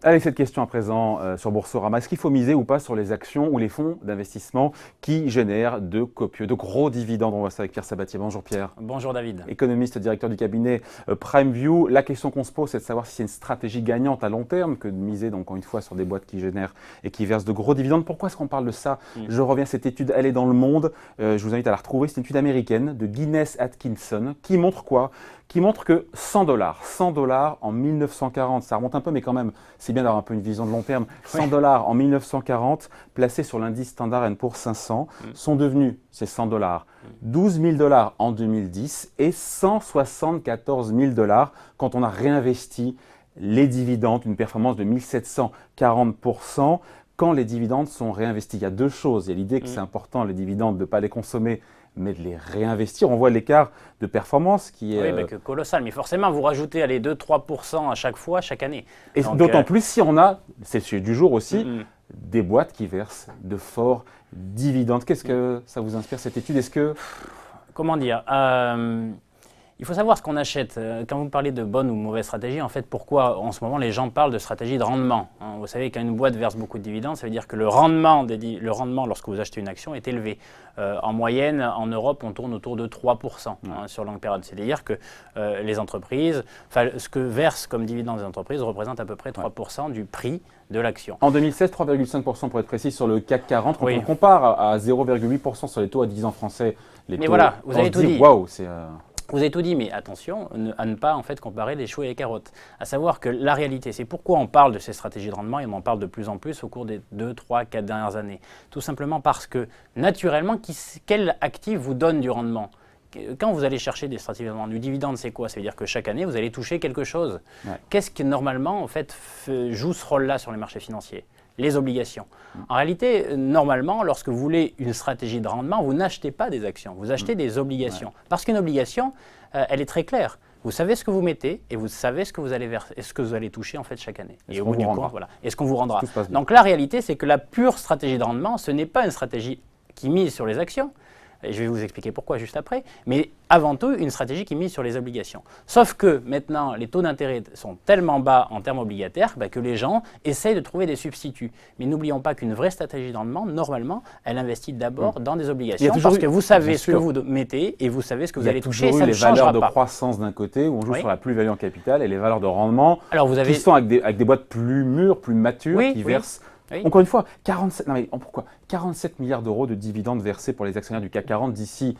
Allez, cette question à présent sur Boursorama. Est-ce qu'il faut miser ou pas sur les actions ou les fonds d'investissement qui génèrent de gros dividendes? On voit ça avec Pierre Sabatier. Bonjour Pierre. Bonjour David. Économiste, directeur du cabinet PrimeView. La question qu'on se pose, c'est de savoir si c'est une stratégie gagnante à long terme que de miser, donc, encore une fois, sur des boîtes qui génèrent et qui versent de gros dividendes. Pourquoi est-ce qu'on parle de ça? Je reviens à cette étude, elle est dans Le Monde. Je vous invite à la retrouver. C'est une étude américaine de Guinness Atkinson qui montre quoi? Qui montre que 100 $ en 1940, ça remonte un peu, mais quand même, c'est bien d'avoir un peu une vision de long terme. 100 $ en 1940, placés sur l'indice Standard & Poor's 500, sont devenus, ces 100 $, 12 000 $ en 2010 et 174 000 $ quand on a réinvesti les dividendes, une performance de 1740%. Quand les dividendes sont réinvestis, il y a deux choses. Il y a l'idée que c'est important, les dividendes, de ne pas les consommer, mais de les réinvestir. On voit l'écart de performance qui est... Oui, que colossal. Mais forcément, vous rajoutez les 2-3% à chaque fois, chaque année. Et d'autant plus si on a, c'est le sujet du jour aussi, des boîtes qui versent de forts dividendes. Qu'est-ce que ça vous inspire, cette étude? Est-ce que... Comment dire il faut savoir ce qu'on achète. Quand vous parlez de bonne ou mauvaise stratégie, en fait, pourquoi en ce moment les gens parlent de stratégie de rendement? Vous savez, quand une boîte verse beaucoup de dividendes, ça veut dire que le rendement lorsque vous achetez une action est élevé. En moyenne, en Europe, on tourne autour de 3% sur longue période. C'est-à-dire que les entreprises, ce que versent comme dividendes les entreprises représente à peu près 3% du prix de l'action. En 2016, 3,5% pour être précis sur le CAC 40. Quand on compare à 0,8% sur les taux à 10 ans français, les taux, voilà, vous avez tout dit. Waouh, c'est... Vous avez tout dit, mais attention à ne pas en fait comparer les choux et les carottes. À savoir que la réalité, c'est pourquoi on parle de ces stratégies de rendement et on en parle de plus en plus au cours des 2, 3, 4 dernières années. Tout simplement parce que, naturellement, quel actif vous donne du rendement? Quand vous allez chercher des stratégies de rendement, du dividende, c'est quoi? Ça veut dire que chaque année, vous allez toucher quelque chose. Qu'est-ce qui, normalement, en fait, joue ce rôle-là sur les marchés financiers? Les obligations. En réalité, normalement, lorsque vous voulez une stratégie de rendement, vous n'achetez pas des actions, vous achetez des obligations. Parce qu'une obligation, elle est très claire. Vous savez ce que vous mettez et vous savez ce que vous allez verser, ce que vous allez toucher en fait chaque année. Et au bout du compte, voilà. Et ce qu'on vous rendra. Donc la réalité, c'est que la pure stratégie de rendement, ce n'est pas une stratégie qui mise sur les actions. Et je vais vous expliquer pourquoi juste après, mais avant tout une stratégie qui mise sur les obligations. Sauf que maintenant, les taux d'intérêt sont tellement bas en termes obligataires que les gens essayent de trouver des substituts. Mais n'oublions pas qu'une vraie stratégie de rendement, normalement, elle investit d'abord dans des obligations parce que vous savez ce que vous mettez et vous savez ce que vous allez toucher. Il y a toujours eu les valeurs de croissance d'un côté où on joue sur la plus-value en capital et les valeurs de rendement qui sont avec des boîtes plus mûres, plus matures, qui versent... Encore une fois, 47 milliards d'euros de dividendes versés pour les actionnaires du CAC 40 d'ici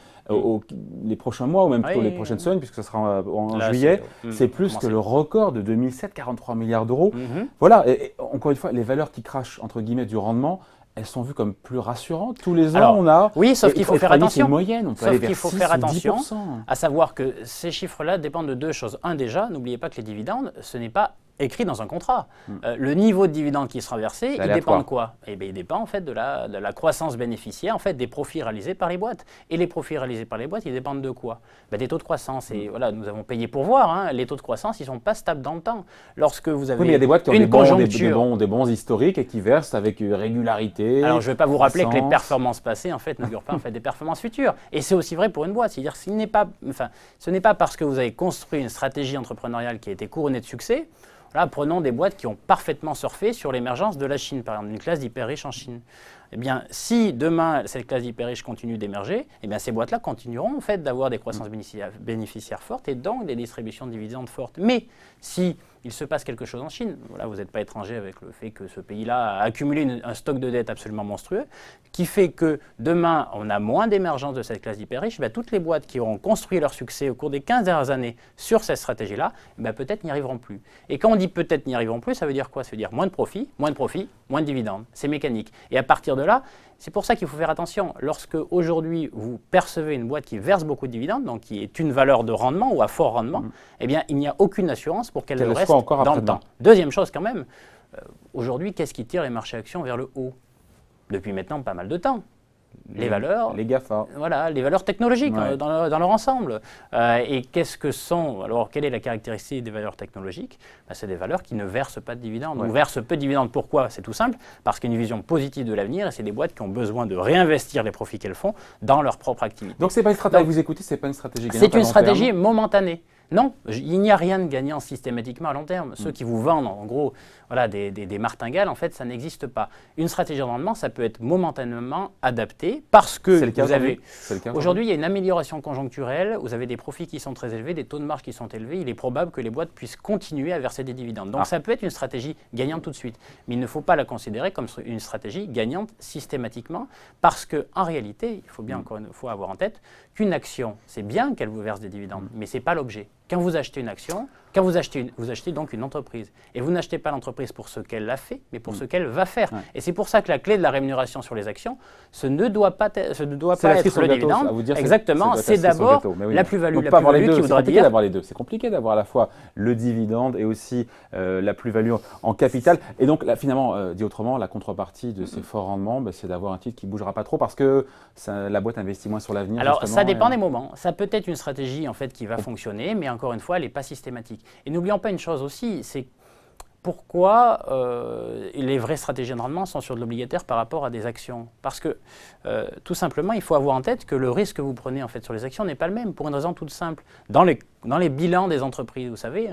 les prochains mois ou même plutôt les prochaines semaines, puisque ce sera en juillet. C'est plus que le record de 2007, 43 milliards d'euros. Voilà, et encore une fois, les valeurs qui crachent, entre guillemets, du rendement, elles sont vues comme plus rassurantes. Tous les ans, on a... Oui, sauf qu'il faut faire attention. Moyenne, on peut aller vers 6 ou 10%. À savoir que ces chiffres-là dépendent de deux choses. Un, déjà, n'oubliez pas que les dividendes, ce n'est pas écrit dans un contrat. Le niveau de dividende qui sera versé, il dépend de quoi? Eh bien, il dépend en fait de la croissance bénéficiaire, en fait, des profits réalisés par les boîtes. Et les profits réalisés par les boîtes, ils dépendent de quoi? Des taux de croissance. Et voilà, nous avons payé pour voir. Les taux de croissance, ils ne sont pas stables dans le temps. Lorsque vous avez mais il y a des boîtes qui ont des bons historiques et qui versent avec régularité. Alors, je ne vais pas vous rappeler que les performances passées, en fait, n'augurent pas en fait des performances futures. Et c'est aussi vrai pour une boîte. C'est-à-dire, ce n'est pas parce que vous avez construit une stratégie entrepreneuriale qui a été couronnée de succès. Là, prenons des boîtes qui ont parfaitement surfé sur l'émergence de la Chine, par exemple, une classe d'hyper riches en Chine. Eh bien, si demain, cette classe d'hyper riches continue d'émerger, eh bien, ces boîtes-là continueront en fait d'avoir des croissances bénéficiaires fortes et donc des distributions de dividendes fortes. Mais si il se passe quelque chose en Chine, voilà, vous n'êtes pas étranger avec le fait que ce pays-là a accumulé un stock de dettes absolument monstrueux, qui fait que demain, on a moins d'émergence de cette classe d'hyper riches, toutes les boîtes qui auront construit leur succès au cours des 15 dernières années sur cette stratégie-là, peut-être n'y arriveront plus. Et quand on dit peut-être n'y arriveront plus, ça veut dire quoi? Ça veut dire moins de profit, moins de dividendes. C'est mécanique. Et à partir de là, c'est pour ça qu'il faut faire attention. Lorsque aujourd'hui vous percevez une boîte qui verse beaucoup de dividendes, donc qui est une valeur de rendement ou à fort rendement, eh bien il n'y a aucune assurance pour qu'elle reste dans le temps. Deuxième chose quand même, aujourd'hui, qu'est-ce qui tire les marchés actions vers le haut? Depuis maintenant pas mal de temps. les valeurs, les GAFA. Voilà, les valeurs technologiques dans leur ensemble. Et qu'est-ce que sont, alors quelle est la caractéristique des valeurs technologiques? C'est des valeurs qui ne versent pas de dividendes, ou versent peu de dividendes. Pourquoi? C'est tout simple, parce qu'il y a une vision positive de l'avenir, et c'est des boîtes qui ont besoin de réinvestir les profits qu'elles font dans leur propre activité. Donc c'est pas une stratégie, vous écoutez, c'est pas une stratégie gagnante. C'est une stratégie momentanée. Non, il n'y a rien de gagnant systématiquement à long terme. Ceux qui vous vendent, en gros, voilà, des martingales, en fait, ça n'existe pas. Une stratégie de rendement, ça peut être momentanément adapté parce que vous avez... Aujourd'hui, il y a une amélioration conjoncturelle, vous avez des profits qui sont très élevés, des taux de marge qui sont élevés, il est probable que les boîtes puissent continuer à verser des dividendes. Donc ça peut être une stratégie gagnante tout de suite. Mais il ne faut pas la considérer comme une stratégie gagnante systématiquement parce qu'en réalité, il faut bien encore une fois avoir en tête qu'une action, c'est bien qu'elle vous verse des dividendes, mais ce n'est pas l'objet. Quand vous achetez une action, vous achetez donc une entreprise. Et vous n'achetez pas l'entreprise pour ce qu'elle a fait, mais pour ce qu'elle va faire. Et c'est pour ça que la clé de la rémunération sur les actions, ce ne doit pas être le dividende. Exactement, c'est d'abord la plus-value. La plus-value qui voudra dire... C'est compliqué d'avoir les deux. C'est compliqué d'avoir à la fois le dividende et aussi la plus-value en capital. Et donc, là, finalement, dit autrement, la contrepartie de ces forts rendements, c'est d'avoir un titre qui ne bougera pas trop parce que la boîte investit moins sur l'avenir. Alors, ça dépend des moments. Ça peut être une stratégie en fait, qui va fonctionner, mais encore une fois, elle n'est pas systématique. Et n'oublions pas une chose aussi, c'est pourquoi les vraies stratégies de rendement sont sur de l'obligataire par rapport à des actions. Parce que, tout simplement, il faut avoir en tête que le risque que vous prenez en fait, sur les actions n'est pas le même, pour une raison toute simple. Dans les bilans des entreprises, vous savez,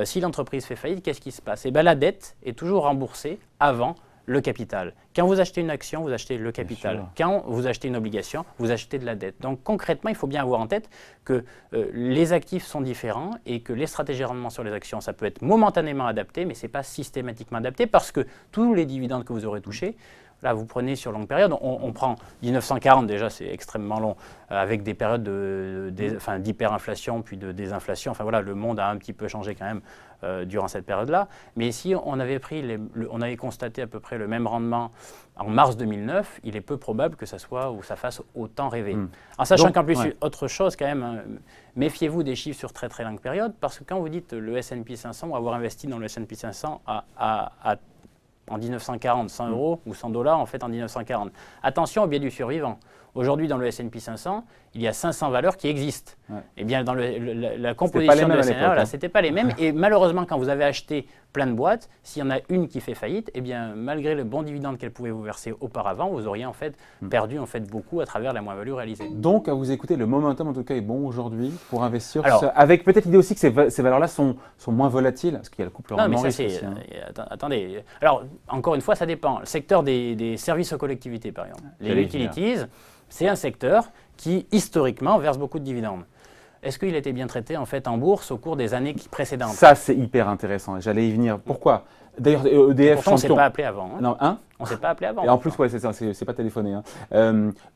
si l'entreprise fait faillite, qu'est-ce qui se passe? Eh bien, la dette est toujours remboursée avant le capital. Quand vous achetez une action, vous achetez le capital. Quand vous achetez une obligation, vous achetez de la dette. Donc concrètement, il faut bien avoir en tête que les actifs sont différents et que les stratégies de rendement sur les actions, ça peut être momentanément adapté, mais ce n'est pas systématiquement adapté parce que tous les dividendes que vous aurez touchés, là, vous prenez sur longue période, on prend 1940 déjà, c'est extrêmement long, avec des périodes d'hyperinflation puis de désinflation. Enfin voilà, le monde a un petit peu changé quand même durant cette période-là. Mais si on avait on avait constaté à peu près le même rendement en mars 2009, il est peu probable que ça soit ou ça fasse autant rêver. En sachant qu'en plus, autre chose quand même, méfiez-vous des chiffres sur très très longue période, parce que quand vous dites le S&P 500 ou avoir investi dans le S&P 500 en 1940, 100 euros ou 100 $ en fait en 1940. Attention au biais du survivant. Aujourd'hui, dans le S&P 500, il y a 500 valeurs qui existent. Eh bien, dans la composition de ce c'était pas les mêmes. Et malheureusement, quand vous avez acheté plein de boîtes, s'il y en a une qui fait faillite, eh bien, malgré le bon dividende qu'elle pouvait vous verser auparavant, vous auriez en fait perdu en fait beaucoup à travers la moins-value réalisée. Donc, à vous écouter, le momentum en tout cas est bon aujourd'hui pour investir. Alors, avec peut-être l'idée aussi que ces valeurs-là sont moins volatiles, parce qu'il y a le couple rendement-risque aussi. Attendez. Alors, encore une fois, ça dépend. Le secteur des services aux collectivités, par exemple. Les utilities, c'est un secteur qui, historiquement, verse beaucoup de dividendes. Est-ce qu'il a été bien traité en fait en bourse au cours des années précédentes? Ça, c'est hyper intéressant. J'allais y venir. Pourquoi? D'ailleurs, EDF. Pourtant, on ne s'est pas appelé avant. Non, hein? On ne s'est pas appelé avant. Et en plus, c'est ça, c'est pas téléphoné.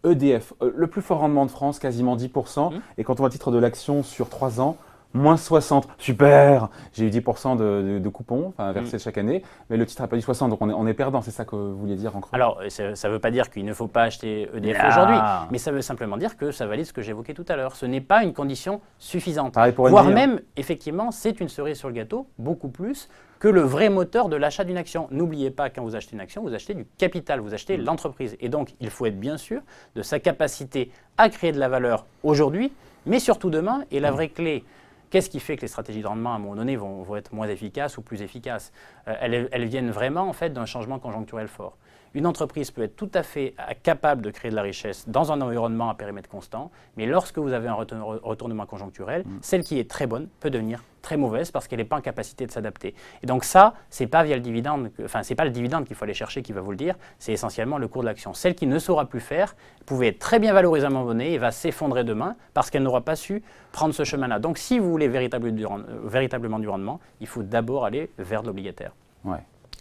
EDF, le plus fort rendement de France, quasiment 10%. Et quand on voit le titre de l'action sur 3 ans, moins 60, super, j'ai eu 10% de coupons versés chaque année, mais le titre n'a pas dit 60, donc on est perdant, c'est ça que vous vouliez dire en creux? Alors, ça ne veut pas dire qu'il ne faut pas acheter EDF aujourd'hui, mais ça veut simplement dire que ça valide ce que j'évoquais tout à l'heure. Ce n'est pas une condition suffisante, voire même, effectivement, c'est une cerise sur le gâteau, beaucoup plus que le vrai moteur de l'achat d'une action. N'oubliez pas, quand vous achetez une action, vous achetez du capital, vous achetez l'entreprise. Et donc, il faut être bien sûr de sa capacité à créer de la valeur aujourd'hui, mais surtout demain, et la vraie clé. Qu'est-ce qui fait que les stratégies de rendement, à un moment donné, vont être moins efficaces ou plus efficaces? Elles viennent vraiment en fait, d'un changement conjoncturel fort. Une entreprise peut être tout à fait capable de créer de la richesse dans un environnement à périmètre constant, mais lorsque vous avez un retournement conjoncturel, celle qui est très bonne peut devenir très mauvaise parce qu'elle n'est pas en capacité de s'adapter. Et donc ça, c'est pas via le dividende, c'est pas le dividende qu'il faut aller chercher qui va vous le dire, c'est essentiellement le cours de l'action. Celle qui ne saura plus faire pouvait être très bien valorisée à un moment donné et va s'effondrer demain parce qu'elle n'aura pas su prendre ce chemin-là. Donc si vous voulez véritablement du rendement, il faut d'abord aller vers de l'obligataire.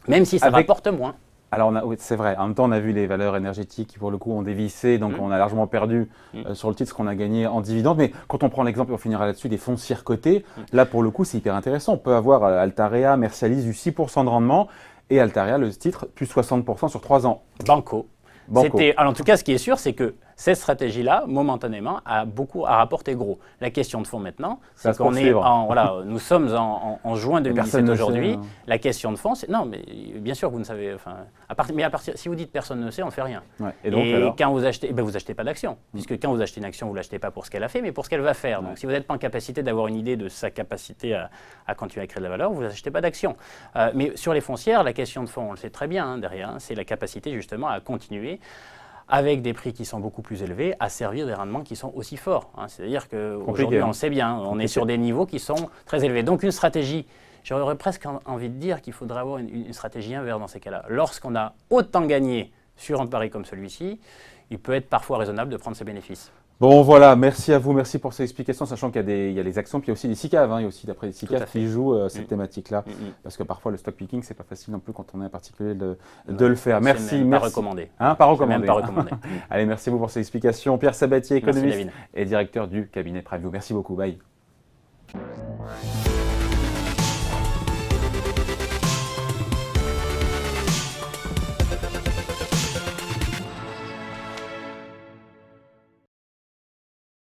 Même si ça rapporte moins. Alors, c'est vrai. En même temps, on a vu les valeurs énergétiques qui, pour le coup, ont dévissé. Donc, on a largement perdu sur le titre ce qu'on a gagné en dividende. Mais quand on prend l'exemple, et on finira là-dessus, des foncières cotées, là, pour le coup, c'est hyper intéressant. On peut avoir Altarea, Mercialys, du 6% de rendement. Et Altarea, le titre, plus 60% sur 3 ans. Banco. Alors, en tout cas, ce qui est sûr, c'est que cette stratégie-là, momentanément, a rapporté gros. La question de fond maintenant, Ça c'est se qu'on est poursuivre. voilà, nous sommes en juin Et 2017 personne ne aujourd'hui. sait, hein. La question de fond, c'est bien sûr que vous ne savez. Enfin, si vous dites personne ne sait, on ne fait rien. Ouais. Et donc, alors quand vous achetez, vous achetez pas d'action, puisque quand vous achetez une action, vous l'achetez pas pour ce qu'elle a fait, mais pour ce qu'elle va faire. Ouais. Donc, si vous n'êtes pas en capacité d'avoir une idée de sa capacité à continuer à créer de la valeur, vous n'achetez pas d'action. Mais sur les foncières, la question de fond, on le sait très bien derrière, hein, c'est la capacité justement à continuer avec des prix qui sont beaucoup plus élevés, à servir des rendements qui sont aussi forts. Hein. C'est-à-dire qu'aujourd'hui, on le sait bien, on est sur des niveaux qui sont très élevés. Donc une stratégie, j'aurais presque envie de dire qu'il faudrait avoir une stratégie inverse dans ces cas-là. Lorsqu'on a autant gagné sur un pari comme celui-ci, il peut être parfois raisonnable de prendre ses bénéfices. Bon, voilà, merci à vous, merci pour ces explications, sachant qu'il y a les actions, puis il y a aussi les SICAV, hein, il y a aussi d'après les SICAV qui jouent cette thématique-là, parce que parfois le stock picking, c'est pas facile non plus quand on est un particulier de le faire. Merci, Pas recommandé. Hein, pas recommandé. Même pas recommandé. Allez, merci à vous pour ces explications. Pierre Sabatier, économiste Merci, et directeur du cabinet Prime View. Merci beaucoup, bye.